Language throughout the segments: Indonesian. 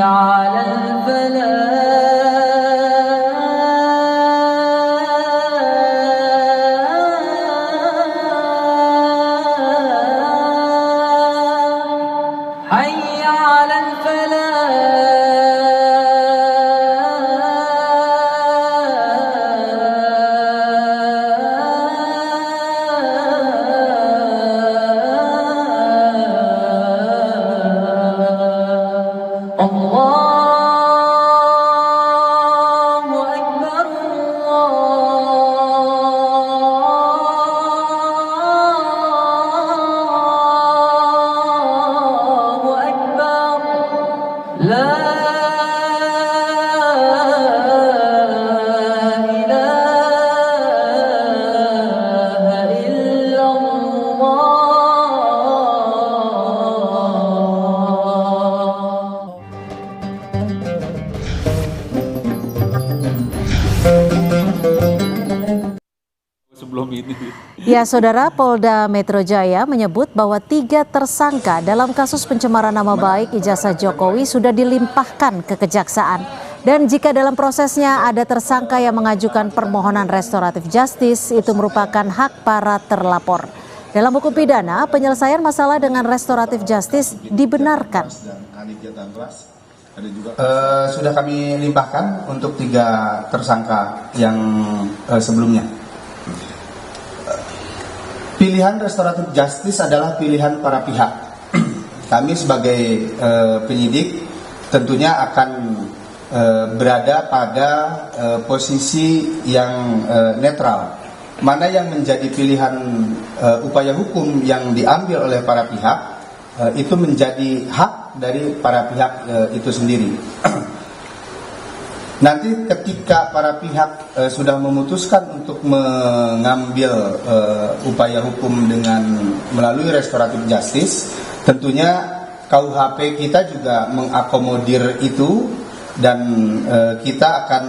على الفلاح حي على الفلاح الله أكبر الله أكبر لا إله إلا الله. Sebelum ini. Ya, Saudara, Polda Metro Jaya menyebut bahwa 3 tersangka dalam kasus pencemaran nama baik ijazah Jokowi sudah dilimpahkan ke Kejaksaan. Dan jika dalam prosesnya ada tersangka yang mengajukan permohonan restoratif justice, itu merupakan hak para terlapor. Dalam hukum pidana, penyelesaian masalah dengan restoratif justice dibenarkan. Sudah kami limpahkan untuk 3 tersangka yang sebelumnya. Pilihan restoratif justice adalah pilihan para pihak. Kami sebagai penyidik tentunya akan berada pada posisi yang netral. Mana yang menjadi pilihan upaya hukum yang diambil oleh para pihak, itu menjadi hak dari para pihak itu sendiri. Nanti ketika para pihak sudah memutuskan untuk mengambil upaya hukum dengan melalui restoratif justice, tentunya KUHP kita juga mengakomodir itu, dan kita akan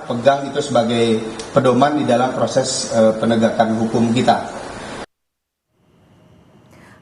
pegang itu sebagai pedoman di dalam proses penegakan hukum kita.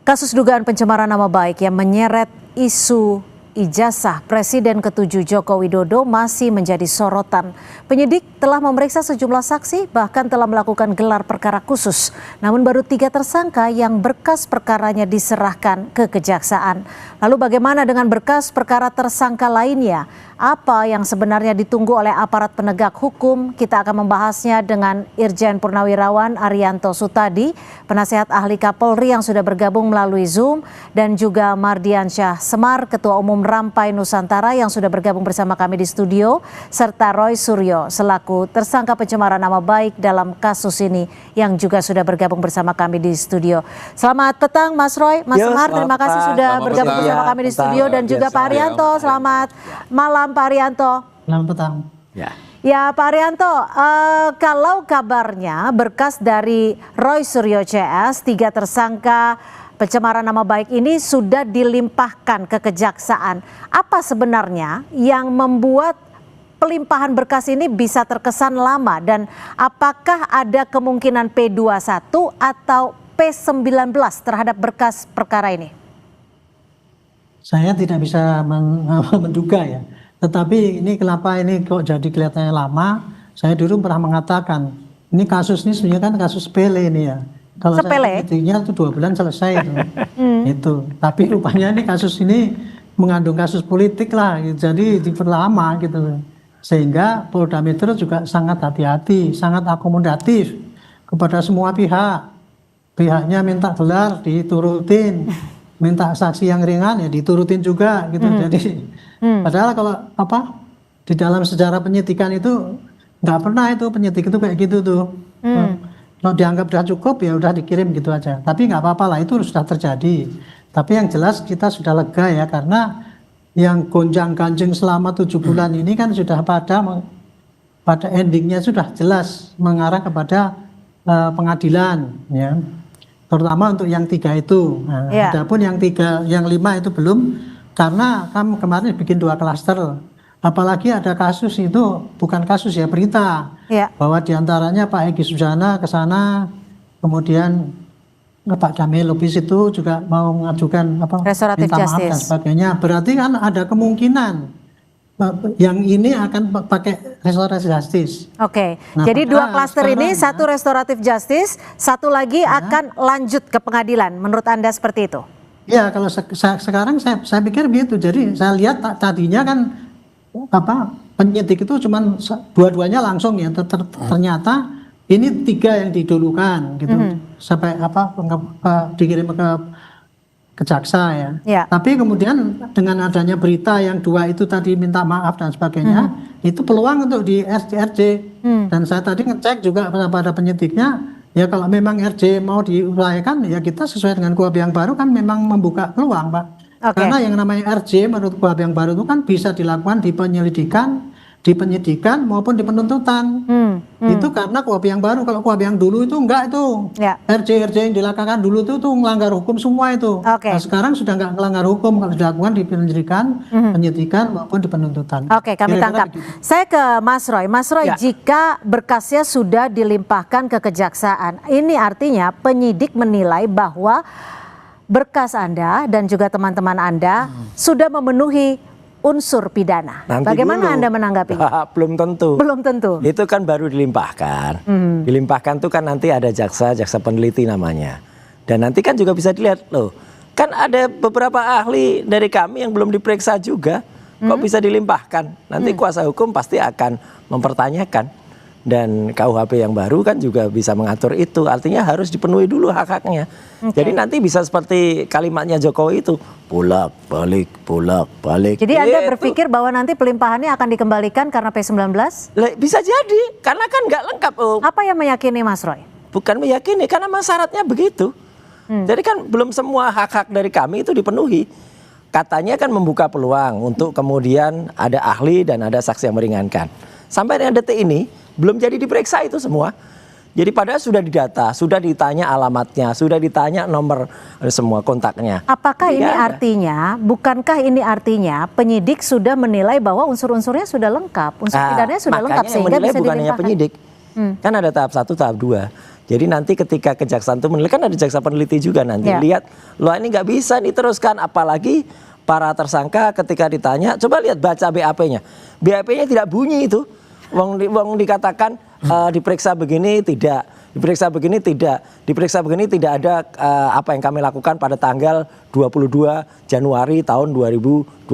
Kasus dugaan pencemaran nama baik yang menyeret isu ijazah Presiden ke-7 Joko Widodo masih menjadi sorotan. Penyidik telah memeriksa sejumlah saksi, bahkan telah melakukan gelar perkara khusus. Namun baru 3 tersangka yang berkas perkaranya diserahkan ke Kejaksaan. Lalu bagaimana dengan berkas perkara tersangka lainnya? Apa yang sebenarnya ditunggu oleh aparat penegak hukum? Kita akan membahasnya dengan Irjen Purnawirawan Arianto Sutadi, penasehat ahli Kapolri yang sudah bergabung melalui Zoom, dan juga Mardiansyah Semar, Ketua Umum Rampai Nusantara yang sudah bergabung bersama kami di studio, serta Roy Suryo selaku tersangka pencemaran nama baik dalam kasus ini yang juga sudah bergabung bersama kami di studio. Selamat petang Mas Roy, Mas Semar, terima kasih sudah bergabung bersama kami di studio, dan juga Pak Arianto. Selamat malam Pak Arianto. Selamat petang. Ya Pak Arianto, kalau kabarnya berkas dari Roy Suryo CS, 3 tersangka pencemaran nama baik ini sudah dilimpahkan ke Kejaksaan. Apa sebenarnya yang membuat pelimpahan berkas ini bisa terkesan lama, dan apakah ada kemungkinan P21 atau P19 terhadap berkas perkara ini? Saya tidak bisa menduga ya. Tetapi ini kenapa ini kok jadi kelihatannya lama? Saya dulu pernah mengatakan, ini kasus ini sebenarnya kan kasus sepele ini ya. Kalau sepele? Saya itu 2 bulan selesai itu. Itu. Tapi rupanya ini kasus ini mengandung kasus politik lah, gitu. Jadi diperlama gitu. Sehingga Polda Metro juga sangat hati-hati, sangat akomodatif kepada semua pihak. Pihaknya minta gelar diturutin, minta saksi yang ringan ya diturutin juga gitu. Jadi padahal kalau di dalam sejarah penyidikan itu nggak pernah itu penyidik itu kayak gitu tuh. Kalau dianggap sudah cukup ya udah dikirim gitu aja. Tapi nggak apa-apa lah, itu sudah terjadi. Tapi yang jelas kita sudah lega ya, karena yang gonjang-ganjing selama 7 bulan ini kan sudah pada endingnya sudah jelas mengarah kepada pengadilan ya. Terutama untuk yang 3 itu. Nah, adapun yang 5 itu belum, karena kami kemarin bikin 2 klaster. Apalagi ada kasus itu, bukan kasus ya, berita bahwa diantaranya Pak Egy Sujana ke sana, kemudian Pak Jamil Lubis itu juga mau mengajukan Restoratif minta maaf dan justice. sebagainya. Berarti kan ada kemungkinan yang ini akan pakai restoratif justice. Oke, Nah, jadi maka 2 klaster ini, sekarang, satu restoratif justice, satu lagi akan lanjut ke pengadilan. Menurut Anda seperti itu? Ya, kalau sekarang saya pikir begitu. Jadi saya lihat tadinya kan penyidik itu cuman dua-duanya langsung ya. Ternyata ini 3 yang didulukan gitu. Sampai dikirim ke jaksa ya. Ya. Tapi kemudian dengan adanya berita yang 2 itu tadi minta maaf dan sebagainya, itu peluang untuk di RJ. Dan saya tadi ngecek juga pada penyidiknya, ya kalau memang RJ mau diupayakan, ya kita sesuai dengan KUHP yang baru kan memang membuka peluang, Pak. Oke. Karena yang namanya RJ menurut KUHP yang baru itu kan bisa dilakukan di penyelidikan, di penyidikan maupun di penuntutan. Itu karena KUHP yang baru. Kalau KUHP yang dulu itu enggak itu. Ya. RJ yang dilakukan dulu itu melanggar hukum semua itu. Oke. Nah, sekarang sudah enggak melanggar hukum kalau dilakukan di penyelidikan, penyidikan maupun di penuntutan. Oke, kami Kira-kira tangkap. begitu. Saya ke Mas Roy. Mas Roy, Ya. jika berkasnya sudah dilimpahkan ke kejaksaan, ini artinya penyidik menilai bahwa berkas Anda dan juga teman-teman Anda sudah memenuhi unsur pidana. Nanti Bagaimana dulu. Anda menanggapinya? Belum tentu. Belum tentu. Itu kan baru dilimpahkan. Dilimpahkan tuh kan nanti ada jaksa peneliti namanya. Dan nanti kan juga bisa dilihat loh. Kan ada beberapa ahli dari kami yang belum diperiksa juga. Kok bisa dilimpahkan? Nanti kuasa hukum pasti akan mempertanyakan. Dan KUHP yang baru kan juga bisa mengatur itu. Artinya harus dipenuhi dulu hak-haknya. Jadi nanti bisa seperti kalimatnya Jokowi itu. Bolak balik, bolak balik. Jadi Anda Gitu. berpikir bahwa nanti pelimpahannya akan dikembalikan karena P19? Bisa jadi, karena kan nggak lengkap. Apa yang meyakini Mas Roy? Bukan meyakini, karena syaratnya begitu. Jadi kan belum semua hak-hak dari kami itu dipenuhi. Katanya kan membuka peluang untuk kemudian ada ahli dan ada saksi yang meringankan. Sampai dengan detik ini, belum jadi diperiksa itu semua. Jadi padahal sudah didata, sudah ditanya alamatnya, sudah ditanya nomor semua kontaknya. Apakah Tidak ini ada. artinya, bukankah ini artinya penyidik sudah menilai bahwa unsur-unsurnya sudah lengkap, unsur pidananya sudah lengkap Makanya yang sehingga menilai bisa bukan hanya dilimpahkan? penyidik. Kan ada tahap 1, tahap 2. Jadi nanti ketika kejaksaan itu menilai, kan ada jaksa peneliti juga nanti. Ya. Lihat, loh ini nggak bisa diteruskan, apalagi para tersangka ketika ditanya, coba lihat baca BAP-nya. BAP-nya tidak bunyi itu. Wong dikatakan diperiksa begini tidak, diperiksa begini tidak, diperiksa begini tidak ada apa yang kami lakukan pada tanggal 22 Januari tahun 2025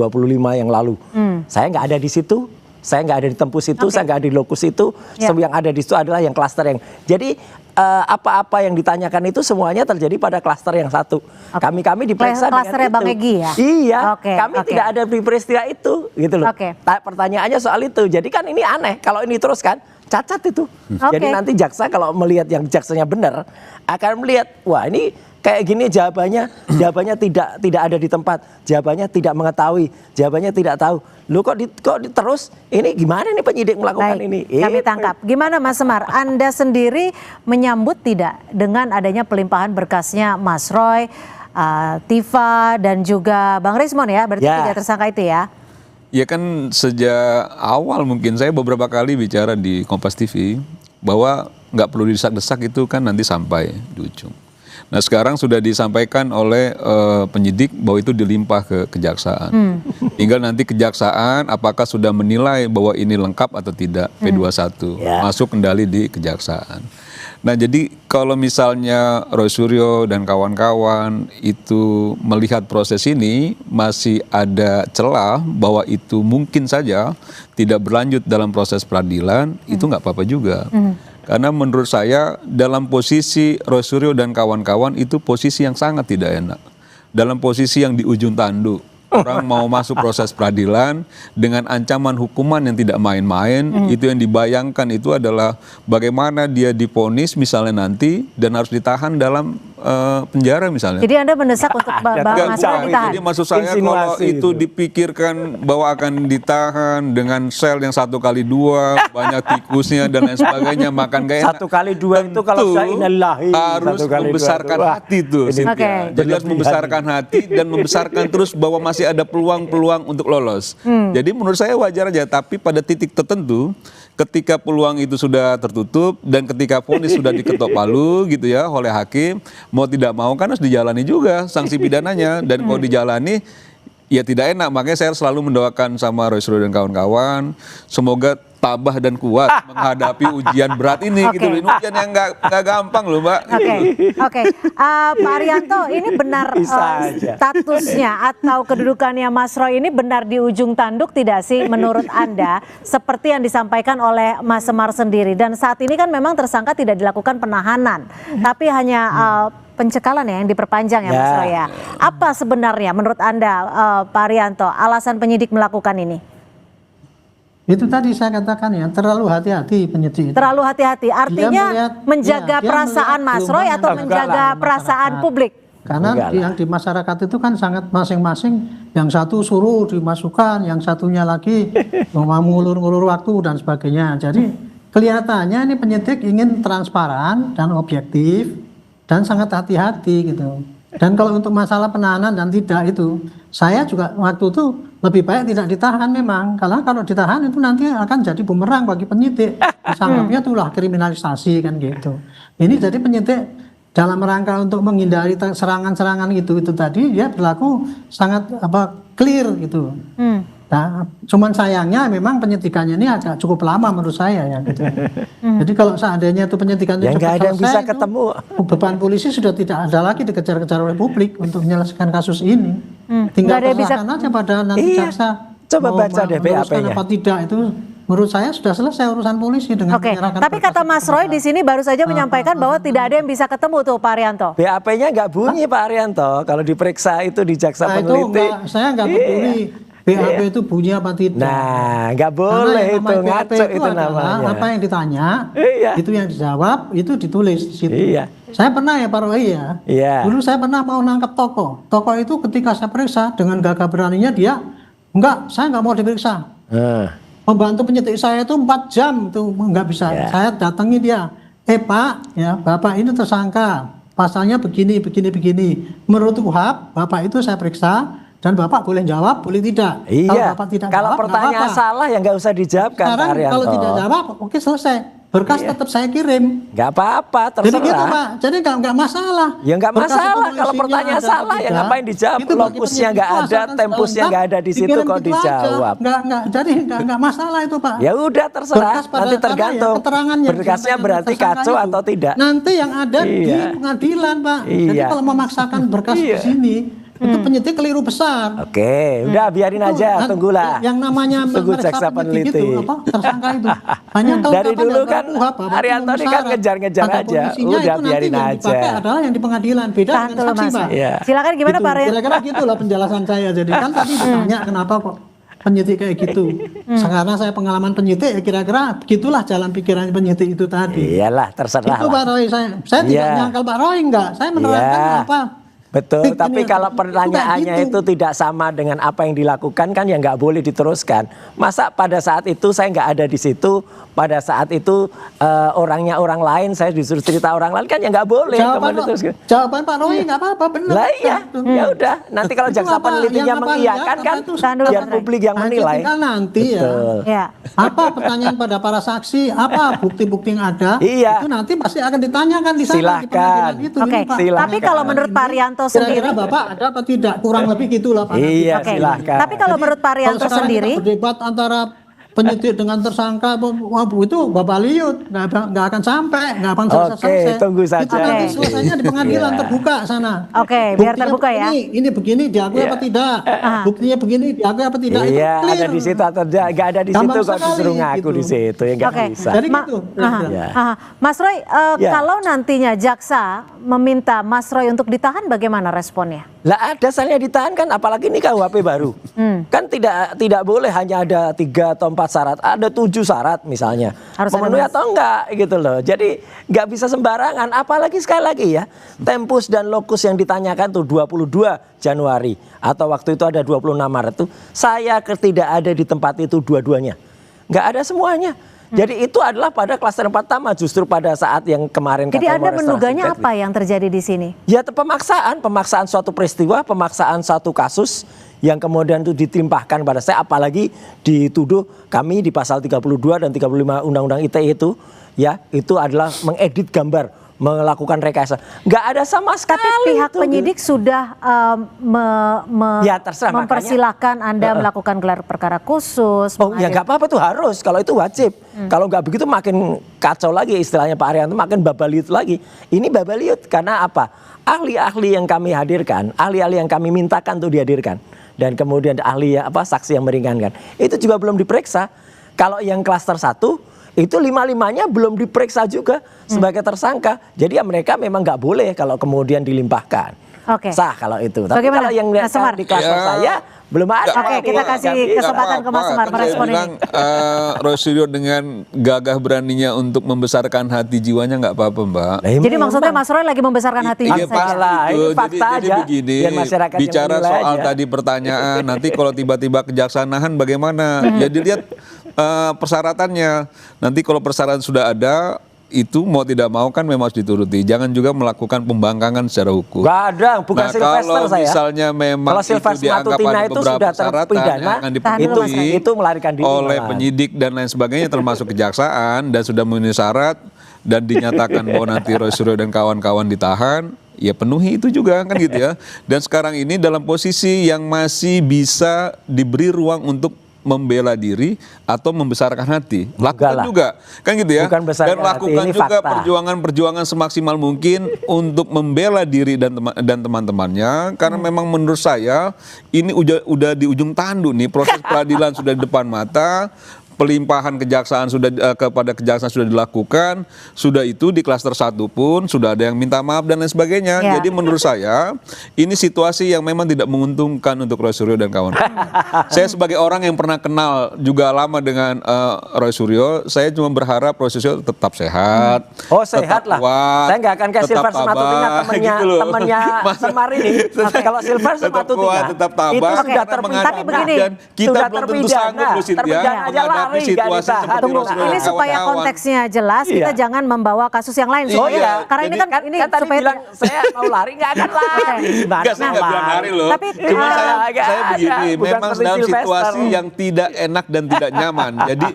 yang lalu. Saya nggak ada di situ, saya nggak ada di tempus itu, saya nggak ada di lokus itu. Ya. Yang ada di situ adalah yang klaster yang. Jadi apa-apa yang ditanyakan itu semuanya terjadi pada klaster yang satu. Kami diperiksa Klasternya dengan Bang itu. Egy ya? Iya, Oke, kami oke. tidak ada di peristiwa itu, gitu loh. Oke. Pertanyaannya soal itu. Jadi kan ini aneh. Kalau ini terus kan cacat itu. Oke. Jadi nanti jaksa kalau melihat yang jaksanya benar akan melihat, wah ini kayak gini jawabannya tidak ada di tempat, jawabannya tidak mengetahui, jawabannya tidak tahu. Lu kok terus ini gimana nih penyidik melakukan Baik, ini? kami tangkap. Gimana Mas Semar? Anda sendiri menyambut tidak dengan adanya pelimpahan berkasnya Mas Roy, Tifa dan juga Bang Rismon ya? Berarti Ya. 3 tersangka itu ya? Ya kan sejak awal mungkin saya beberapa kali bicara di Kompas TV bahwa nggak perlu didesak-desak itu kan nanti sampai di ujung. Nah sekarang sudah disampaikan oleh penyidik bahwa itu dilimpah ke kejaksaan. Tinggal nanti kejaksaan apakah sudah menilai bahwa ini lengkap atau tidak P21 masuk kendali di kejaksaan. Nah jadi kalau misalnya Roy Suryo dan kawan-kawan itu melihat proses ini masih ada celah bahwa itu mungkin saja tidak berlanjut dalam proses peradilan, itu nggak apa-apa juga. Karena menurut saya dalam posisi Roy Suryo dan kawan-kawan itu posisi yang sangat tidak enak. Dalam posisi yang di ujung tanduk. Orang mau masuk proses peradilan dengan ancaman hukuman yang tidak main-main, itu yang dibayangkan itu adalah bagaimana dia divonis misalnya nanti dan harus ditahan dalam penjara misalnya. Jadi Anda mendesak untuk Bang Mas Roy ditahan? Jadi maksud saya kalau Insinuasi itu itu. dipikirkan bahwa akan ditahan dengan sel yang 1x2, banyak tikusnya dan lain sebagainya, makan gak enak. 1x2 itu kalau Tentu saya innalillahi. harus 1x2 membesarkan itu. Wah, hati tuh. ini Cynthia. Oke. Jadi harus membesarkan hati dan membesarkan terus bahwa masih masih ada peluang-peluang untuk lolos. Jadi menurut saya wajar aja, tapi pada titik tertentu ketika peluang itu sudah tertutup dan ketika vonis sudah diketok palu gitu ya oleh hakim, mau tidak mau kan harus dijalani juga sanksi pidananya, dan kalau dijalani ya tidak enak. Makanya saya selalu mendoakan sama Roysro dan kawan-kawan, semoga tabah dan kuat menghadapi ujian berat ini gitu loh. Ini ujian yang nggak gampang loh, Mbak. Oke. Pak Arianto, ini benar statusnya atau kedudukannya Mas Roy ini benar di ujung tanduk tidak sih menurut Anda, seperti yang disampaikan oleh Mas Semar sendiri? Dan saat ini kan memang tersangka tidak dilakukan penahanan, tapi hanya pencekalan ya yang diperpanjang ya Mas Roy ya. Apa sebenarnya menurut Anda Pak Arianto alasan penyidik melakukan ini? Itu tadi saya katakan ya, terlalu hati-hati penyidik. Terlalu hati-hati, artinya menjaga perasaan Mas Roy atau menjaga perasaan publik? Karena yang di masyarakat itu kan sangat masing-masing, yang satu suruh dimasukkan, yang satunya lagi mau ngulur-ngulur waktu dan sebagainya. Jadi kelihatannya ini penyidik ingin transparan dan objektif dan sangat hati-hati gitu. Dan kalau untuk masalah penahanan dan tidak itu, saya juga waktu itu lebih baik tidak ditahan memang. Karena kalau ditahan itu nanti akan jadi bumerang bagi penyidik. Disanggapnya itulah kriminalisasi kan gitu. Ini jadi penyidik dalam rangka untuk menghindari serangan-serangan itu tadi dia berlaku sangat clear gitu. Nah, cuman sayangnya memang penyidikannya ini agak cukup lama menurut saya ya gitu. Jadi kalau seandainya itu penyidikan itu nggak ada yang bisa ketemu, beban polisi sudah tidak ada lagi dikejar-kejar oleh publik untuk menyelesaikan kasus ini. Tinggal serahkan aja pada nanti jaksa. Coba baca deh BAP-nya. Apa tidak itu menurut saya sudah selesai urusan polisi dengan menyerahkan. Tapi kata Mas Roy di sini baru saja menyampaikan bahwa tidak ada yang bisa ketemu tuh Pak Arianto. BAP-nya nggak bunyi Pak Arianto kalau diperiksa itu di jaksa peneliti. Saya nggak peduli. BAP itu bunyi apa tidak? Nah, nggak boleh itu ngaco itu namanya. Apa yang ditanya, itu yang dijawab, itu ditulis di situ. Saya pernah ya Pak Roy ya. Dulu saya pernah mau nangkep tokoh. Tokoh itu ketika saya periksa dengan gagah beraninya dia, enggak, saya nggak mau diperiksa. Pembantu penyidik saya itu 4 jam itu nggak bisa. Saya datangi dia. Pak, ya Bapak ini tersangka. Pasalnya begini. Menurut KUHP, Bapak itu saya periksa. Dan Bapak boleh jawab, boleh tidak. Kalau Bapak tidak kalau jawab, pertanyaan salah ya nggak usah dijawabkan. Sekarang kalau tidak jawab, oke selesai. Berkas tetap saya kirim. Nggak apa-apa, terserah. Jadi gitu Pak, jadi nggak masalah. Ya nggak masalah, kalau pertanyaan salah ya ngapain dijawab. Lokusnya nggak ada, tempusnya nggak ada di situ kok dijawab. Jadi nggak masalah itu Pak. Ya udah terserah, nanti tergantung. Berkasnya berarti kacau atau tidak. Nanti yang ada di pengadilan Pak. Jadi kalau memaksakan berkas di sini, itu penyidik keliru besar. Oke, udah biarin aja, tunggulah. Yang namanya tunggu jaksa peneliti. Tersangka itu. Hanya tahu dari dulu kan Arianto ini kan ngejar-ngejar aja. Udah biarin aja. Yang adalah yang di pengadilan, beda dengan saksi Pak. Silakan gimana Pak Arianto? Kira-kira gitulah penjelasan saya. Jadi kan tadi ditanya kenapa kok penyidik kayak gitu. Karena saya pengalaman penyidik ya kira-kira begitulah jalan pikiran penyidik itu tadi. Iyalah, terserah. Itu Pak Roy, saya tidak nyangkal Pak Roy enggak. Saya menerangkan apa. Betul, tapi kalau pertanyaannya itu tidak sama dengan apa yang dilakukan kan ya nggak boleh diteruskan. Masa pada saat itu saya nggak ada di situ, pada saat itu orangnya orang lain, saya disuruh cerita orang lain kan ya nggak boleh. Jawaban Pak Roy nggak apa-apa, benar. Lah iya, ya udah. Nanti kalau jaksa penelitinya mengiyakan kan biar publik yang menilai. Nanti ya. Apa pertanyaan pada para saksi, apa bukti-bukti yang ada, itu nanti pasti akan ditanyakan di sana. Silakan. Oke, tapi kalau menurut Pak Arianto sendiri, kira-kira Bapak ada apa tidak? Kurang lebih gitulah Pak. Iya, silakan. Tapi kalau menurut Pak Arianto sendiri, berdebat antara penyidik dengan tersangka, itu Bapak liut, nggak akan sampai, nggak akan selesai. Oke, tunggu saja. Itu nanti selesainya di pengadilan terbuka sana. Oke, biar terbuka ya. Ini begini diakui apa tidak? Buktinya begini diakui apa tidak? Iya, ada di situ atau nggak ada di situ kok disuruh ngaku di situ ya nggak bisa. Jadi gitu. Mas Roy, kalau nantinya jaksa meminta Mas Roy untuk ditahan, bagaimana responnya? Lah ada salahnya ditahan kan, apalagi ini KUHP baru. Kan tidak boleh hanya ada 3 atau 4 syarat, ada 7 syarat misalnya. Harus memenuhi atau enggak gitu loh. Jadi nggak bisa sembarangan, apalagi sekali lagi ya. Tempus dan lokus yang ditanyakan tuh 22 Januari atau waktu itu ada 26 Maret tuh, saya tidak ada di tempat itu dua-duanya. Nggak ada semuanya. Jadi itu adalah pada klaster pertama, justru pada saat yang kemarin. Jadi Anda menduganya apa yang terjadi di sini? Ya pemaksaan suatu peristiwa, pemaksaan suatu kasus yang kemudian itu ditimpahkan pada saya, apalagi dituduh kami di pasal 32 dan 35 Undang-Undang ITE itu ya, itu adalah mengedit gambar, melakukan rekayasa. Nggak ada sama sekali. Tapi pihak itu. penyidik sudah Ya, terserah, mempersilahkan Anda melakukan gelar perkara khusus. Oh ya nggak apa-apa tuh, harus, kalau itu wajib. Kalau nggak begitu makin kacau lagi istilahnya Pak Arianto, makin babaliut lagi. Ini babaliut karena apa? Ahli-ahli yang kami hadirkan, ahli-ahli yang kami mintakan tuh dihadirkan. Dan kemudian ahli yang saksi yang meringankan. Itu juga belum diperiksa. Kalau yang klaster 1 itu 5-5-nya belum diperiksa juga sebagai tersangka. Jadi ya mereka memang nggak boleh kalau kemudian dilimpahkan. Oke. Sah kalau itu. Tapi Bagaimana, kalau yang Mas Semar? di klaster saya belum ada. Oke, kita kasih kesempatan ke Mas Semar merespon ini. Roy Suryo dengan gagah beraninya untuk membesarkan hati jiwanya nggak apa-apa, Mbak. Jadi maksudnya Mas Roy lagi membesarkan hatinya Iya, saja. Lah, ini fakta jadi aja. begini, Biar masyarakat yang bicara menilai soal aja. tadi pertanyaan, nanti kalau tiba-tiba kejaksaan bagaimana? Ya dilihat persyaratannya. Nanti kalau persyaratan sudah ada, itu mau tidak mau kan memang harus dituruti. Jangan juga melakukan pembangkangan secara hukum. Gak ada, bukan Nah, Sylvester kalau saya. misalnya memang Kalau itu Sylvester dianggap Matutina ada itu beberapa sudah persyaratan terpidana, yang akan tahan dulu, dipenuhi itu melarikan diri oleh malahan. penyidik dan lain sebagainya termasuk kejaksaan dan sudah memenuhi syarat dan dinyatakan bahwa nanti Roy Suryo dan kawan-kawan ditahan, ya penuhi itu juga kan gitu ya. Dan sekarang ini dalam posisi yang masih bisa diberi ruang untuk membela diri atau membesarkan hati. Lakukan lah. juga. Kan gitu ya. Bukan besarkan Dan lakukan hati, ini juga fakta. perjuangan semaksimal mungkin untuk membela diri dan teman-temannya karena memang menurut saya ini udah di ujung tanduk nih, proses peradilan sudah di depan mata. Pelimpahan kejaksaan kepada kejaksaan sudah dilakukan, sudah itu di klaster 1 pun sudah ada yang minta maaf dan lain sebagainya. Ya. Jadi menurut saya ini situasi yang memang tidak menguntungkan untuk Roy Suryo dan kawan-kawan. Saya sebagai orang yang pernah kenal juga lama dengan Roy Suryo, saya cuma berharap Roy Suryo tetap sehat. Oh sehat tetap lah. kuat, Saya nggak akan kayak tetap Sylvester Matutina tabah, temannya gitu loh. temannya Semar ini. Kalau Sylvester tetap Matutina kuat, tetap tabah, itu sudah karena terpidana. Tapi begini, dan kita sudah belum tentu terpidana. sanggup loh, Cynthia, Terpidana aja menghadapi lari, nggak situasi ditahan. seperti Tunggu, Roy Suryo ini dan supaya kawan-kawan. konteksnya jelas, kita Iya. jangan membawa kasus yang lain. Oh supaya- iya, karena ini jadi kan ini tadi supaya bilang saya mau lari nggak akan lari. Enggak, saya nggak bilang lari loh. Tapi, Cuma saya nggak ada. begini, Bukan memang seperti dalam Sylvester. situasi yang tidak enak dan tidak nyaman. Jadi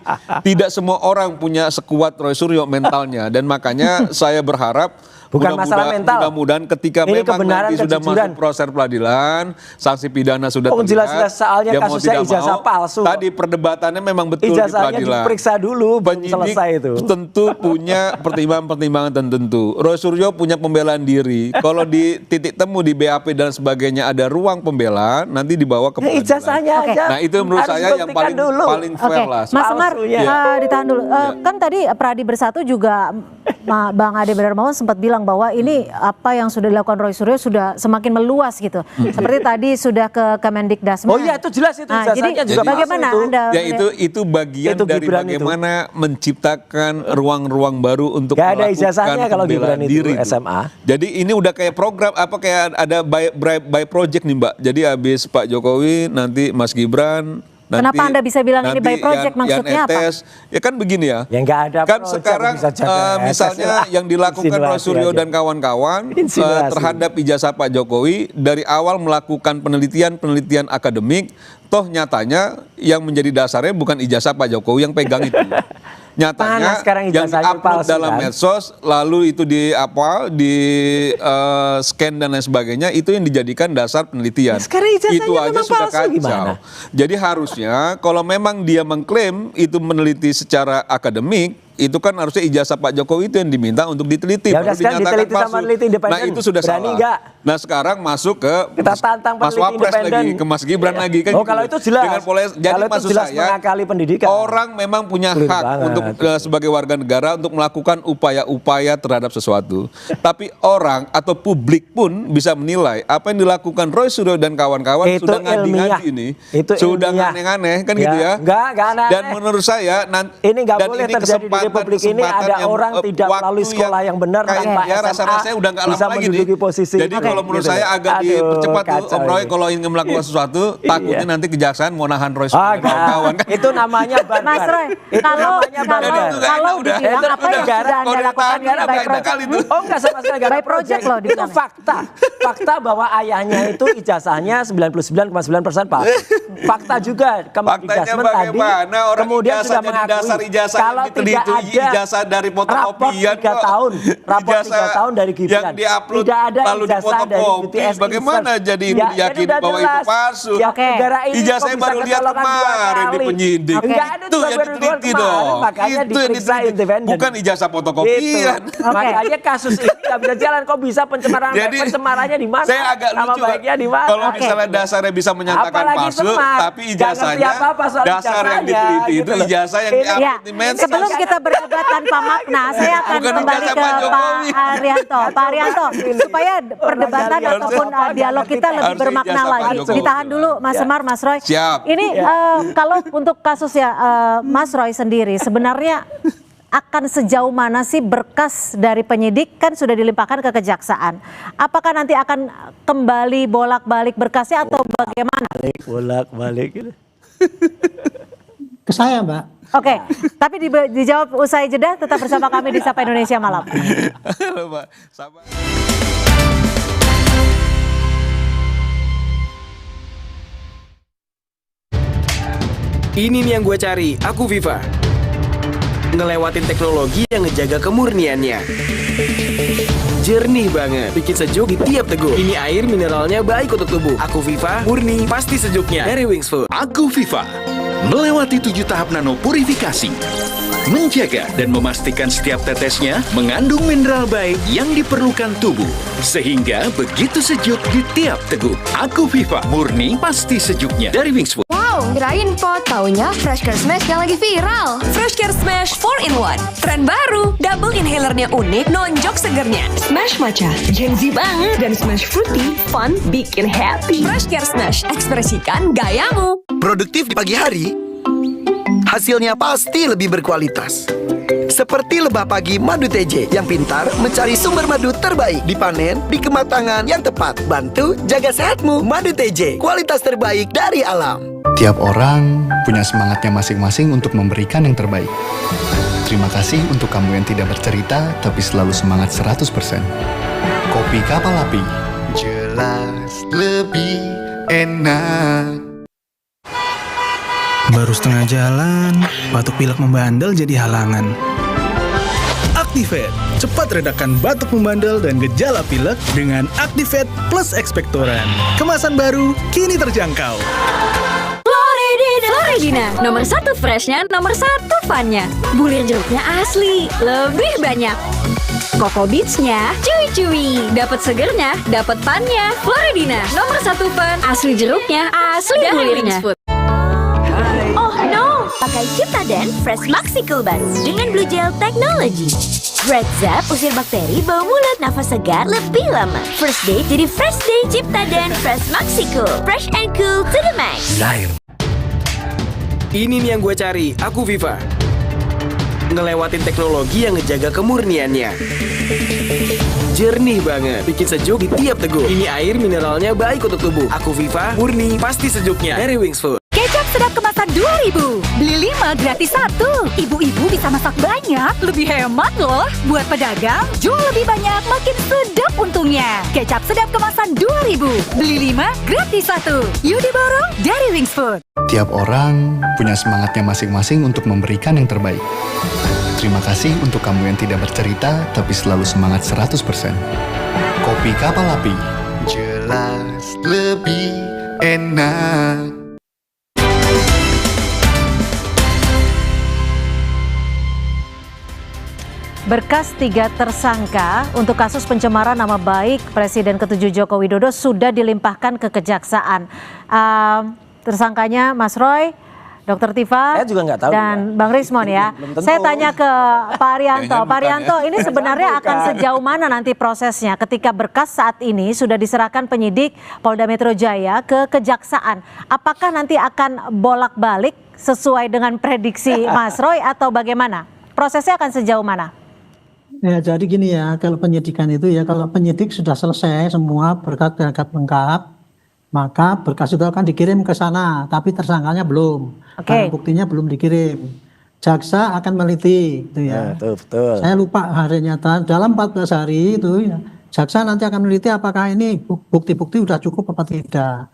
tidak semua orang punya sekuat Roy Suryo mentalnya. Dan makanya saya berharap Bukan masalah mental. mudah-mudahan ketika Ini memang kebenaran, nanti sudah kejujuran. masuk proses peradilan, sanksi pidana sudah Oh, terlihat. jelas-jelas soalnya ya mau kasusnya tidak ijazah mau, palsu. Tadi perdebatannya memang betul di Ijazahnya pengadilan. diperiksa dulu, belum Penyidik selesai itu. tentu punya pertimbangan-pertimbangan tertentu. Roy Suryo punya pembelaan diri. Kalau di titik temu di BAP dan sebagainya ada ruang pembelaan, nanti dibawa ke pengadilan. Ijazahnya Oke. aja. Nah itu menurut harus saya yang dibuktikan paling Oke, fair lah. Mas Semar, palsunya. ditahan dulu. Kan tadi Pradi Bersatu juga Bang Ade Darmawan sempat bilang bahwa ini apa yang sudah dilakukan Roy Suryo sudah semakin meluas gitu. Seperti tadi sudah ke Kemendikbudrismen. Oh iya itu jelas itu Nah, ijazahnya jadi juga bagaimana palsu itu. Anda Ya itu bagian Itu dari Gibran itu. bagaimana menciptakan ruang-ruang baru untuk Gak ada melakukan ijazahnya kalau pembelaan Gibran itu, diri SMA. Jadi ini udah kayak program kayak ada by project nih Mbak. Jadi habis Pak Jokowi nanti Mas Gibran. Kenapa Anda bisa bilang ini by project? Maksudnya apa? Ya kan begini ya. Ya nggak ada Kan project, sekarang bisa jaga misalnya SSL. yang dilakukan Roy Insinuasi Suryo aja. dan kawan-kawan Insinuasi. terhadap ijazah Pak Jokowi dari awal melakukan penelitian akademik, toh nyatanya yang menjadi dasarnya bukan ijazah Pak Jokowi yang pegang itu. Nyatanya Mana sekarang yang ijazahnya diupload palsu, dalam kan? medsos lalu itu di scan dan lain sebagainya itu yang dijadikan dasar penelitian. Sekarang ijazahnya itu aja memang sudah palsu, kacau. gimana? Jadi harusnya kalau memang dia mengklaim itu meneliti secara akademik, itu kan harusnya ijazah Pak Jokowi itu yang diminta untuk diteliti. Ya udah, baru sekarang dinyatakan diteliti sama palsu. peneliti independen. Nah itu sudah Berani salah. nggak? Nah sekarang masuk ke Kita Mas tantang peneliti Wapres independen. lagi, ke Mas Gibran lagi kan. Oh gitu. kalau itu jelas. Jadi Kalau itu maksud jelas saya mengakali pendidikan. orang memang punya Clear hak banget. untuk sebagai warga negara untuk melakukan upaya-upaya terhadap sesuatu. Tapi orang atau publik pun bisa menilai apa yang dilakukan Roy Suryo dan kawan-kawan Itu sudah ilmiah. ngadi-ngadi ini. Itu sudah ilmiah. aneh-aneh kan Ya, gitu ya. nggak aneh-aneh. Dan menurut saya Ini nggak dan boleh ini terjadi di Republik ini ada yang, orang tidak waktu melalui sekolah yang benar kayak tanpa ya SMA rasa-rasanya udah nggak bisa lama lagi nih. menduduki posisi. Jadi Oke. kalau menurut Gitu. saya agak Aduh, dipercepat tuh kacau Om Roy ini. kalau ingin melakukan sesuatu takutnya nanti kejaksaan mau nahan Roy Ah, sama kawan-kawan kan. itu namanya barbar. Mas Roy, Itu namanya barbar. kalau Udah. dibilang Itu apa yang negara, sudah Anda kalau lakukan ditahan by enak project, kali itu. Oh enggak sama sekali negara By project loh Itu dibilang. fakta. Fakta bahwa ayahnya itu ijazahnya 99,9% Pak. Fakta juga Faktanya Kemendikbud tadi. bagaimana orang Kemudian sudah ijazahnya di dasar mengakui ijazah yang kalau diteliti tidak ada ijazah dari raport fotokopian 3 tahun, raport 3 Ijazah tahun dari Gibran. yang diupload tidak ada lalu ijazah dari difotokopi. UTS Bagaimana Research. jadi Ya, yakin udah bahwa itu jelas. palsu? Ya, Oke. negara ini Ijazahnya kok bisa baru lihat kecolongan 2 kemarin di kali? penyidik. Enggak ada Itu yang baru diteliti kemarin, dong. Makanya Itu yang diperiksa diteliti. independen. Bukan ijazah Gitu. fotokopian. Makanya kasus ini nggak bisa jalan. Kok bisa pencemaran? Jadi pencemarannya di mana? saya agak Nama lucu baiknya di mana? kalau Oke. misalnya dasarnya bisa menyatakan Apalagi palsu, semar. tapi Nggak ijazahnya ngerti apa-apa soal dasar yang ijazahnya, diteliti itu gitu loh. ijazah yang Ini- diupload Ya, di medsos. sebelum kita berdebat tanpa makna, saya akan Bukan kembali ijazah ke Pak Pak Jokowi. Arianto. Pak Arianto, supaya perdebatan Harus- ataupun dialog kita lebih Harus bermakna ijazah Pak lagi. Jokowi. Ditahan dulu, Mas Semar, Mas Roy. Siap. Ini kalau untuk kasus ya Mas Roy sendiri, sebenarnya akan sejauh mana sih berkas dari penyidik kan sudah dilimpahkan ke kejaksaan? Apakah nanti akan kembali bolak-balik berkasnya atau bagaimana? Bolak-balik gitu. Ke saya, Mbak. Oke, tapi dijawab usai jeda. Tetap bersama kami di Sapa Indonesia Malam. Halo, Pak. Sabar. Ini nih yang gue cari, aku Viva. Ngelewatin teknologi yang ngejaga kemurniannya. Jernih banget, bikin sejuk di tiap teguk. Ini air mineralnya baik untuk tubuh. Aku Viva, murni, pasti sejuknya. Dari Wings Food. Aku Viva melewati 7 tahap nano purifikasi, menjaga dan memastikan setiap tetesnya mengandung mineral baik yang diperlukan tubuh, sehingga begitu sejuk di tiap teguk. Aku Viva, murni pasti sejuknya dari Wingsfood. Wow, kirain po, taunya Fresh Care Smash yang lagi viral. Fresh Care Smash 4-in-1. Tren baru, double inhalernya unik, nonjok segernya. Smash matcha, Gen Z banget. Dan Smash fruity, fun, bikin happy. Fresh Care Smash, ekspresikan gayamu. Produktif di pagi hari, hasilnya pasti lebih berkualitas. Seperti lebah pagi madu TJ yang pintar mencari sumber madu terbaik, dipanen di kematangan yang tepat. Bantu jaga sehatmu. Madu TJ, kualitas terbaik dari alam. Tiap orang punya semangatnya masing-masing untuk memberikan yang terbaik. Terima kasih untuk kamu yang tidak bercerita tapi selalu semangat 100%. Kopi Kapal Api. Jelas lebih enak. Baru setengah jalan, batuk pilek membandel jadi halangan. Activate, cepat redakan batuk membandel dan gejala pilek dengan Activate Plus Expectorant. Kemasan baru, kini terjangkau. Floridina, nomor 1 freshnya, nomor 1 funnya. Bulir jeruknya asli, lebih banyak. Coco Beats-nya cuy-cuy, dapat segernya, dapat funnya. Floridina, nomor 1 fun, asli jeruknya, asli bulirnya. Oh no, pakai Ciptaden Fresh Maxi Cool Buds dengan Blue Gel Technology. Red Zap usir bakteri bau mulut, nafas segar lebih lama. First day jadi fresh day. Ciptaden Fresh Maxi Cool, fresh and cool to the max. Ini nih yang gue cari, aku Viva. Ngelewatin teknologi yang ngejaga kemurniannya. Jernih banget, bikin sejuk di tiap teguk. Ini air mineralnya baik untuk tubuh. Aku Viva, murni, pasti sejuknya. Dari Wings Food. Kecap sedap kemasan 2.000. Beli 5 gratis 1. Ibu-ibu bisa masak banyak, lebih hemat loh. Buat pedagang, jual lebih banyak, makin sedap untungnya. Kecap sedap kemasan 2.000. Beli 5 gratis 1. Yuk diborong dari Wings Food. Tiap orang punya semangatnya masing-masing untuk memberikan yang terbaik. Terima kasih untuk kamu yang tidak bercerita tapi selalu semangat 100%. Kopi Kapal Api. Jelas lebih enak. Berkas 3 tersangka untuk kasus pencemaran nama baik Presiden ke-7 Joko Widodo sudah dilimpahkan ke Kejaksaan. Tersangkanya Mas Roy, Dr. Tifa, Saya juga nggak tahu dan Bang Rismon ya. Belum tentu. Saya tanya ke Pak Arianto. Kayaknya Pak Arianto, ini sebenarnya Bukan. akan sejauh mana nanti prosesnya ketika berkas saat ini sudah diserahkan penyidik Polda Metro Jaya ke Kejaksaan. Apakah nanti akan bolak-balik sesuai dengan prediksi Mas Roy atau bagaimana? Prosesnya akan sejauh mana? Ya, jadi gini ya, kalau penyidikan itu ya, kalau penyidik sudah selesai semua berkas-berkas lengkap, maka berkas itu akan dikirim ke sana, tapi tersangkanya belum, barang buktinya belum dikirim. Jaksa akan meliti, itu ya. Betul. Saya lupa harinya, dalam 14 hari itu ya, jaksa nanti akan meneliti apakah ini bukti-bukti sudah cukup apa tidak.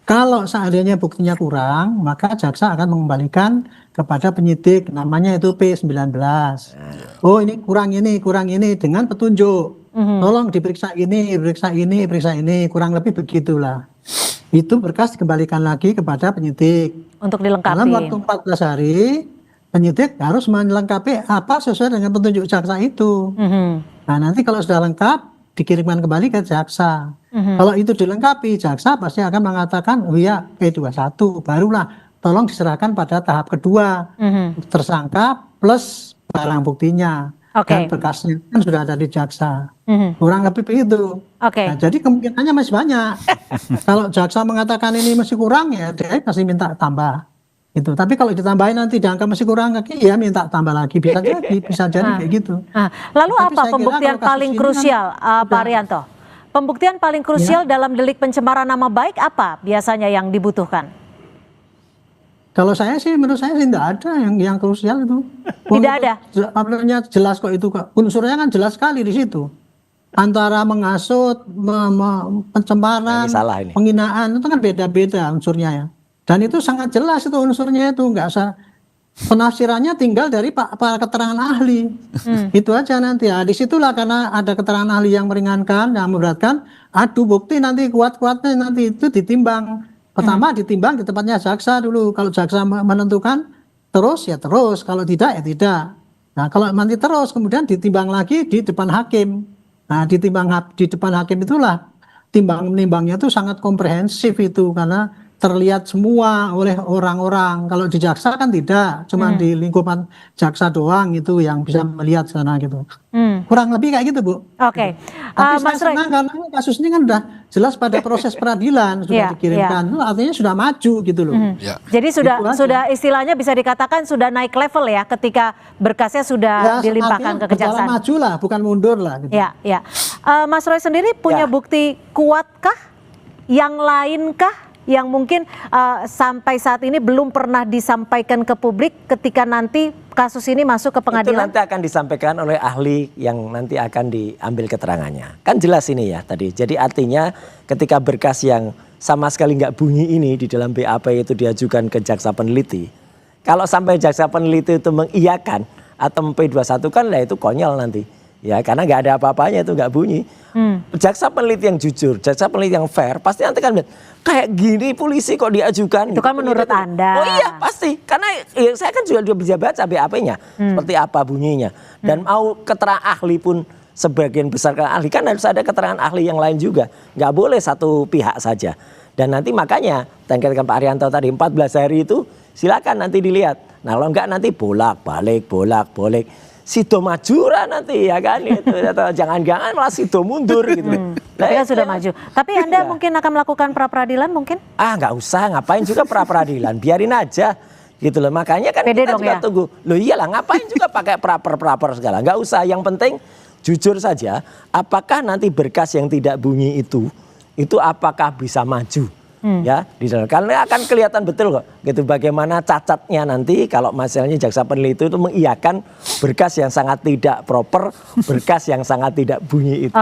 Kalau seandainya buktinya kurang, maka jaksa akan mengembalikan kepada penyidik, namanya itu P19. Oh ini kurang ini dengan petunjuk. Tolong diperiksa ini, periksa ini, kurang lebih begitulah. Itu berkas dikembalikan lagi kepada penyidik. Untuk dilengkapi. Dalam waktu 14 hari, penyidik harus melengkapi apa sesuai dengan petunjuk jaksa itu. Nah nanti kalau sudah lengkap, dikirimkan kembali ke jaksa. Kalau itu dilengkapi, jaksa pasti akan mengatakan, oh iya P21, barulah tolong diserahkan pada tahap kedua. Tersangka plus barang buktinya. Dan berkasnya kan sudah ada di jaksa. Kurang lebih begitu. Nah, jadi kemungkinannya masih banyak. Kalau jaksa mengatakan ini masih kurang, ya dia masih minta tambah. Gitu. Tapi kalau ditambahin nanti dianggap masih kurang lagi, ya minta tambah lagi. Bisa jadi kayak gitu. Lalu tapi apa pembuktian paling krusial, Pak Arianto? Pembuktian paling krusial dalam delik pencemaran nama baik apa biasanya yang dibutuhkan? Kalau saya sih, menurut saya sih tidak ada yang krusial itu. Tidak ada? Sebenarnya jelas kok itu. Unsurnya kan jelas sekali di situ. Antara menghasut, pencemaran, penghinaan, itu kan beda-beda unsurnya ya. Dan itu sangat jelas itu unsurnya itu, nggak usah penafsirannya tinggal dari para keterangan ahli. Itu aja nanti ya. Disitulah karena ada keterangan ahli yang meringankan, yang memberatkan, adu bukti nanti kuat-kuatnya nanti itu ditimbang. Pertama ditimbang di tempatnya jaksa dulu. Kalau jaksa menentukan terus ya terus, kalau tidak ya tidak. Nah kalau nanti terus kemudian ditimbang lagi di depan hakim. Nah di depan hakim itulah timbang-menimbangnya itu sangat komprehensif itu karena terlihat semua oleh orang-orang. Kalau di jaksa kan tidak, cuma di lingkupan jaksa doang itu yang bisa melihat sana gitu. Kurang lebih kayak gitu, Bu. Oke. Tapi saya senang karena kasus ini kan sudah jelas pada proses peradilan sudah dikirimkan. Itu artinya sudah maju gitu loh. Jadi sudah istilahnya bisa dikatakan sudah naik level ya ketika berkasnya sudah dilimpahkan ke kejaksaan. Maju lah, bukan mundur lah. Gitu. Ya. Mas Roy sendiri punya bukti kuatkah? Yang lainkah? Yang mungkin sampai saat ini belum pernah disampaikan ke publik ketika nanti kasus ini masuk ke pengadilan? Itu nanti akan disampaikan oleh ahli yang nanti akan diambil keterangannya. Kan jelas ini ya tadi. Jadi artinya ketika berkas yang sama sekali nggak bunyi ini di dalam BAP itu diajukan ke jaksa peneliti. Kalau sampai jaksa peneliti itu mengiyakan atau P21 kan lah itu konyol nanti. Ya karena nggak ada apa-apanya itu nggak bunyi. Jaksa peneliti yang jujur, jaksa peneliti yang fair pasti nanti kan kayak gini polisi kok diajukan. Itu kan menurut Anda. Oh iya pasti karena saya kan juga bisa baca BAP-nya seperti apa bunyinya. Dan mau keterangan ahli pun sebagian besar ahli kan harus ada keterangan ahli yang lain juga. Nggak boleh satu pihak saja. Dan nanti makanya terkait dengan Pak Arianto tadi 14 hari itu silakan nanti dilihat. Nah kalau enggak nanti bolak-balik. Sido majura nanti ya kan itu atau jangan-jangan malah sido mundur gitu. Tapi kan sudah maju. Tapi Anda mungkin akan melakukan pra peradilan mungkin? Nggak usah, ngapain juga pra peradilan, biarin aja gitu loh. Makanya kan Pede kita juga tunggu. Loh iyalah ngapain juga pakai praper segala. Nggak usah, yang penting jujur saja apakah nanti berkas yang tidak bunyi itu apakah bisa maju. Ya, di dalam karena akan kelihatan betul kok gitu bagaimana cacatnya nanti kalau misalnya jaksa peneliti itu mengiyakan berkas yang sangat tidak proper, berkas yang sangat tidak bunyi itu.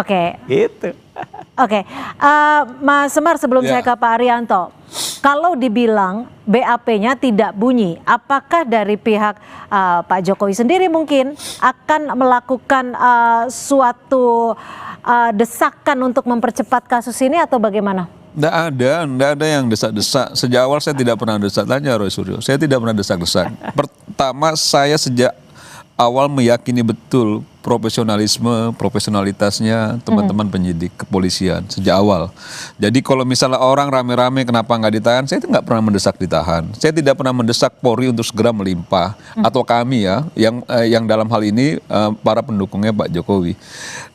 Gitu. Mas Semar sebelum saya ke Pak Arianto, kalau dibilang BAP-nya tidak bunyi, apakah dari pihak Pak Jokowi sendiri mungkin akan melakukan suatu desakan untuk mempercepat kasus ini atau bagaimana? Nggak ada yang desak-desak. Sejak awal saya tidak pernah desak, tanya Roy Suryo. Saya tidak pernah desak-desak. Pertama saya sejak awal meyakini betul profesionalitasnya teman-teman penyidik kepolisian sejak awal. Jadi kalau misalnya orang rame-rame kenapa nggak ditahan, saya itu nggak pernah mendesak ditahan. Saya tidak pernah mendesak Polri untuk segera melimpah atau kami ya yang dalam hal ini para pendukungnya Pak Jokowi.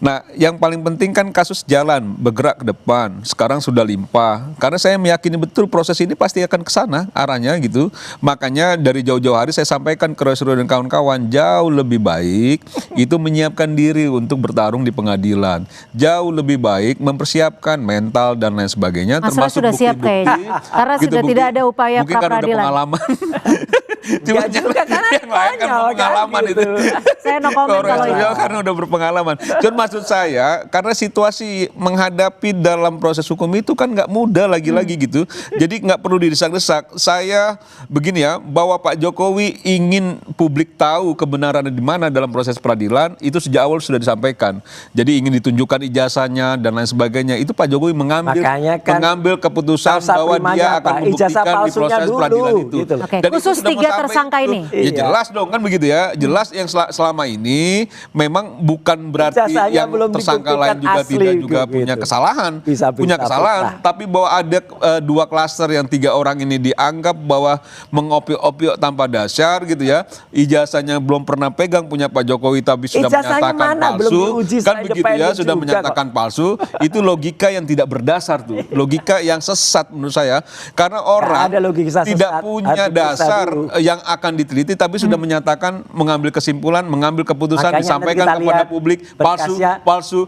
Nah yang paling penting kan kasus jalan bergerak ke depan. Sekarang sudah limpah karena saya meyakini betul proses ini pasti akan ke sana arahnya gitu. Makanya dari jauh-jauh hari saya sampaikan ke Roy Suryo dan kawan-kawan jauh lebih baik itu menyiapkan diri untuk bertarung di pengadilan. Jauh lebih baik mempersiapkan mental dan lain sebagainya. Mas Roy sudah siap kayaknya, karena sudah tidak ada upaya mungkin karena udah pra-peradilan. pengalaman. Cuma juga karena yang lain kan pengalaman gitu. itu. Saya no comment kalau itu. Karena udah berpengalaman. Cuman maksud saya, karena situasi menghadapi dalam proses hukum itu kan nggak mudah lagi-lagi gitu. Jadi nggak perlu didesak-desak. Saya begini ya, bahwa Pak Jokowi ingin publik tahu kebenarannya di mana dalam proses peradilan, itu sejak awal sudah disampaikan. Jadi ingin ditunjukkan ijazahnya dan lain sebagainya. Itu Pak Jokowi mengambil keputusan bahwa dia akan membuktikan di proses peradilan itu. Gitu. Dan khusus 3 tersangka ini. Ya jelas dong kan begitu ya. Jelas yang selama ini memang bukan berarti yang tersangka lain juga tidak juga punya kesalahan. Punya kesalahan. Tapi bahwa ada 2 klaster yang 3 orang ini dianggap bahwa mengopiok-opiok tanpa dasar gitu ya. Ijazahnya belum pernah pegang punya Pak Jokowi tapi sudah menyatakan palsu. Kan begitu ya, sudah menyatakan palsu. Itu logika yang tidak berdasar tuh. Logika yang sesat menurut saya. Karena orang tidak punya dasar yang akan diteliti tapi sudah menyatakan mengambil kesimpulan, mengambil keputusan, makanya disampaikan kepada publik palsu.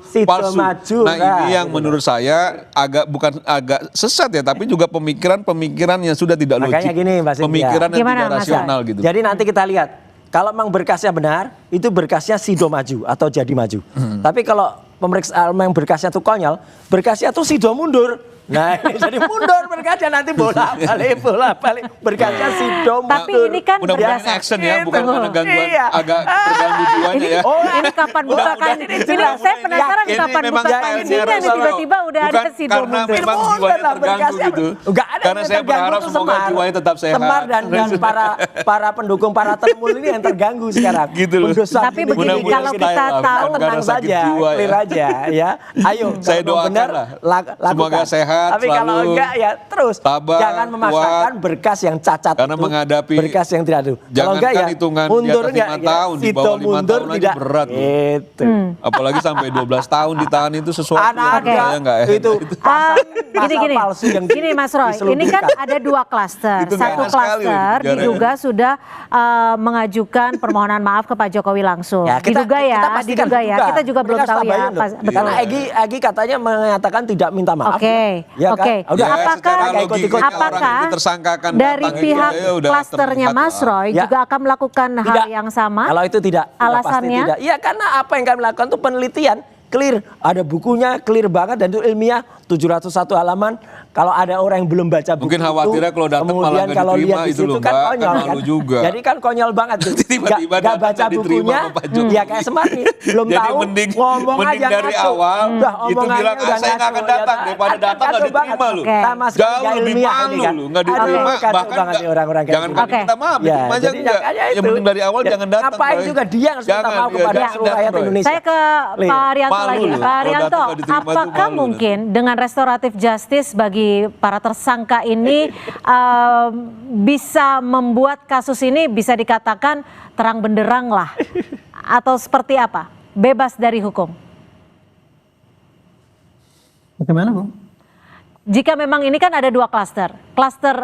Nah ini yang menurut saya agak sesat ya, tapi juga pemikiran yang sudah tidak logik. Makanya gini, Mbak Cynthia. Pemikiran yang tidak rasional gitu. Jadi nanti kita lihat, kalau memang berkasnya benar, itu berkasnya Sido maju atau jadi maju. Tapi kalau pemeriksaan yang berkasnya tuh konyol, berkasnya tuh Sido mundur. Nah ini jadi mundur berkasnya, nanti bolak-balik berkasnya Sido mundur. Tapi ini kan mudah-mudahan action ya, bukan karena gangguan agak terganggu jiwanya ya. Ini kapan bukakan? Ini saya penasaran kapan bukakan isinya nih, tiba-tiba udah ada Sido karena mundur. memang jiwanya terganggu gitu. Karena saya berharap semoga jiwanya tetap sehat. Semar dan para pendukung, para temul ini yang terganggu sekarang. Gitu loh. Tapi begini, kalau kita tahu, tenang saja, clear aja ya. Ayo, saya doakan lah. Semoga sehat. Tapi kalau enggak ya terus tabah, jangan memaksakan berkas yang cacat karena itu, menghadapi berkas yang tidak ada. Kalau enggak ya hitungan mundur di atas 5 tahun, di bawah 5 tahun aja berat itu. Apalagi sampai 12 tahun ditahan itu sesuatu yang saya enggak itu gini palsu yang gini Mas Roy, ini kan ada 2 klaster. Satu klaster diduga sudah mengajukan permohonan maaf ke Pak Jokowi langsung. Diduga ya. Kita juga belum tahu ya. Karena Egy katanya menyatakan tidak minta maaf. Ya, Oke. Apakah dari pihak klasternya Mas Roy juga akan melakukan hal yang sama? Kalau itu tidak. Alasannya? Iya karena apa yang kami lakukan itu penelitian. Clear, ada bukunya clear banget dan itu ilmiah 701 halaman. Kalau ada orang yang belum baca buku mungkin khawatirnya kalau datang malah nggak diterima itu loh kan konyol kan. Juga. Jadi kan konyol banget tuh. Tiba-tiba gak baca bukunya, ya kayak Semar nih, belum tahu. Ngomong aja dari awal itu bilang saya nggak akan datang daripada datang nggak diterima loh. Jauh lebih malu loh, nggak diterima bahkan jangan kami minta maaf, diterima aja enggak. Yang penting dari awal jangan datang. Ngapain juga dia harus minta maaf kepada seluruh rakyat Indonesia. Saya ke Pak Arianto lagi. Pak Arianto, apakah mungkin dengan restoratif justice bagi para tersangka ini bisa membuat kasus ini bisa dikatakan terang benderang lah, atau seperti apa, bebas dari hukum? Bagaimana Bu? Jika memang ini kan ada 2 klaster. Klaster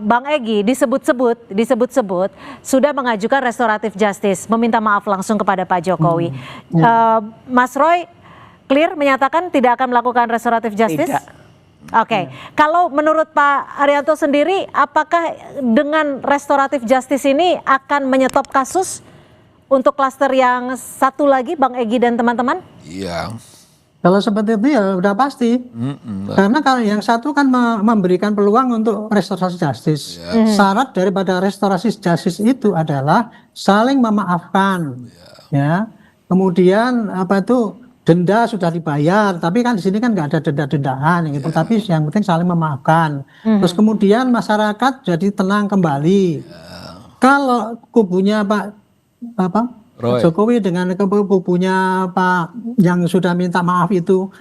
Bang Egy disebut-sebut sudah mengajukan restoratif justice, meminta maaf langsung kepada Pak Jokowi. Mas Roy clear menyatakan tidak akan melakukan restoratif justice? Tidak. Oke. Kalau menurut Pak Arianto sendiri, apakah dengan restoratif justice ini akan menyetop kasus untuk klaster yang satu lagi, Bang Egy dan teman-teman? Iya. Kalau seperti itu ya udah pasti. Karena kalau yang satu kan memberikan peluang untuk restorasi justice. Syarat daripada restorasi justice itu adalah saling memaafkan. Ya. Kemudian denda sudah dibayar, tapi kan di sini kan nggak ada denda-dendaan gitu. Tapi yang penting saling memaafkan. Terus kemudian masyarakat jadi tenang kembali. Kalau kubunya Pak Jokowi dengan kubunya Pak yang sudah minta maaf itu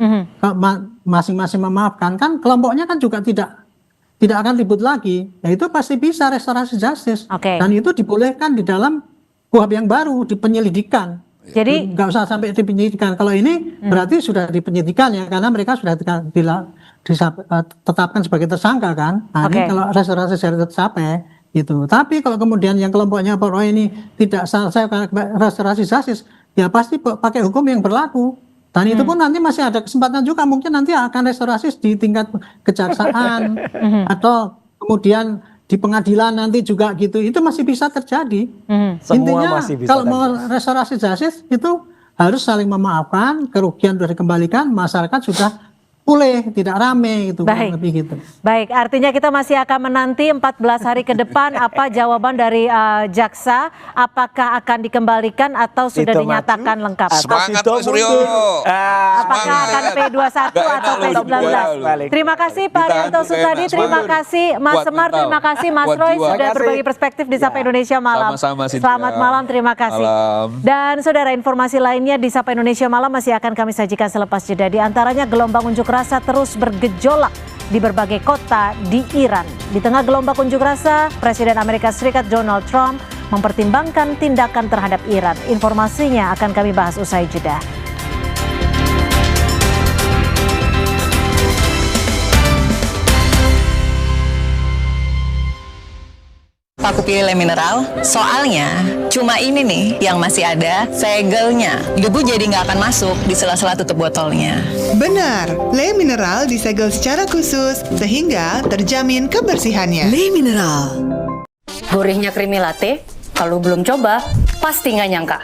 masing-masing memaafkan, kan kelompoknya kan juga tidak akan ribut lagi. Ya itu pasti bisa restorasi justice. Dan itu dibolehkan di dalam KUHP yang baru, di penyelidikan. Jadi nggak usah sampai di penyidikan. Kalau ini berarti sudah di penyidikan ya, karena mereka sudah ditetapkan sebagai tersangka kan. Nah, ini kalau restorasi tercapai gitu. Tapi kalau kemudian yang kelompoknya Pak Roy ini tidak selesai restorasi justice, ya pasti pakai hukum yang berlaku. Dan itu pun nanti masih ada kesempatan juga, mungkin nanti akan restorasi di tingkat kejaksaan atau kemudian di pengadilan nanti juga gitu. Itu masih bisa terjadi. Intinya masih bisa kalau mau restorasi justice itu harus saling memaafkan, kerugian sudah dikembalikan, masyarakat sudah pulih, tidak rame gitu. Baik. Lebih gitu. Baik, artinya kita masih akan menanti 14 hari ke depan apa jawaban dari jaksa, apakah akan dikembalikan atau sudah Tito dinyatakan lengkap. Semangat Pak Suryo. Apakah akan P21 atau P19? Terima kasih Pak Arianto Sutadi, terima kasih Mas Semar, terima kasih Mas Roy sudah berbagi perspektif di Sapa Indonesia Malam. Sama-sama, Cynthia. Selamat malam, terima kasih. Dan saudara, informasi lainnya di Sapa Indonesia Malam masih akan kami sajikan selepas jeda. Di antaranya gelombang unjuk rasa terus bergejolak di berbagai kota di Iran. Di tengah gelombang unjuk rasa, Presiden Amerika Serikat Donald Trump mempertimbangkan tindakan terhadap Iran. Informasinya akan kami bahas usai jeda. Aku pilih Le Mineral, soalnya cuma ini nih yang masih ada segelnya. Debu jadi nggak akan masuk di sela-sela tutup botolnya. Benar, Le Mineral disegel secara khusus sehingga terjamin kebersihannya. Le Mineral. Gurihnya creamy latte, kalau belum coba, pasti nggak nyangka.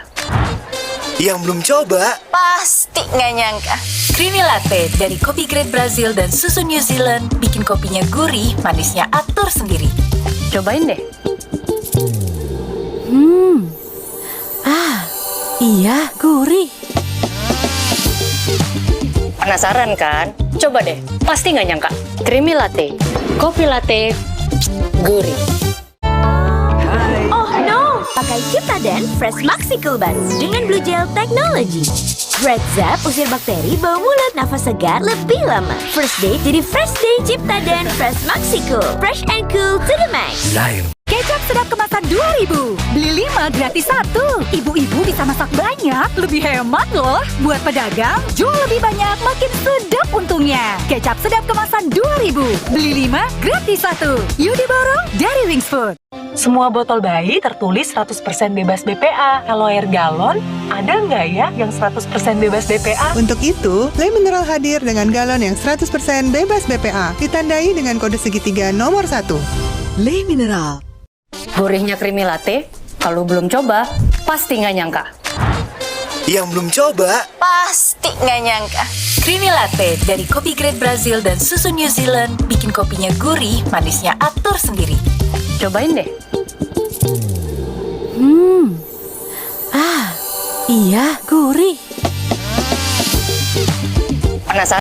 Yang belum coba, Pasti nggak nyangka. Creamy latte dari kopi grade Brazil dan susu New Zealand bikin kopinya gurih, manisnya atur sendiri. Cobain deh. Iya, gurih. Penasaran kan? Coba deh, pasti nggak nyangka. Creamy latte, kopi latte, gurih. Oh no! Pakai Ciptaden Fresh Maxi Cool Buds dengan Blue Gel Technology. Red Zap usir bakteri, bau mulut, nafas segar lebih lama. First day jadi fresh day. Ciptaden Fresh Maxi Cool. Fresh and cool to the max. Kecap sedap kemasan 2.000. Beli 5 gratis 1. Ibu-ibu bisa masak banyak, lebih hemat loh. Buat pedagang, jual lebih banyak, makin sedap untungnya. Kecap sedap kemasan 2.000. Beli 5 gratis 1. Yuk diborong dari Wings Food. Semua botol bayi tertulis 100% bebas BPA. Kalau air galon, ada nggak ya yang 100% bebas BPA? Untuk itu, Le Mineral hadir dengan galon yang 100% bebas BPA, ditandai dengan kode segitiga nomor 1. Le Mineral. Gurihnya creamy latte, kalau belum coba, pasti nggak nyangka. yang belum coba, Pasti nggak nyangka. Creamy latte dari kopi grade Brazil dan susu New Zealand bikin kopinya gurih, manisnya atur sendiri. Cobain deh. Iya, gurih.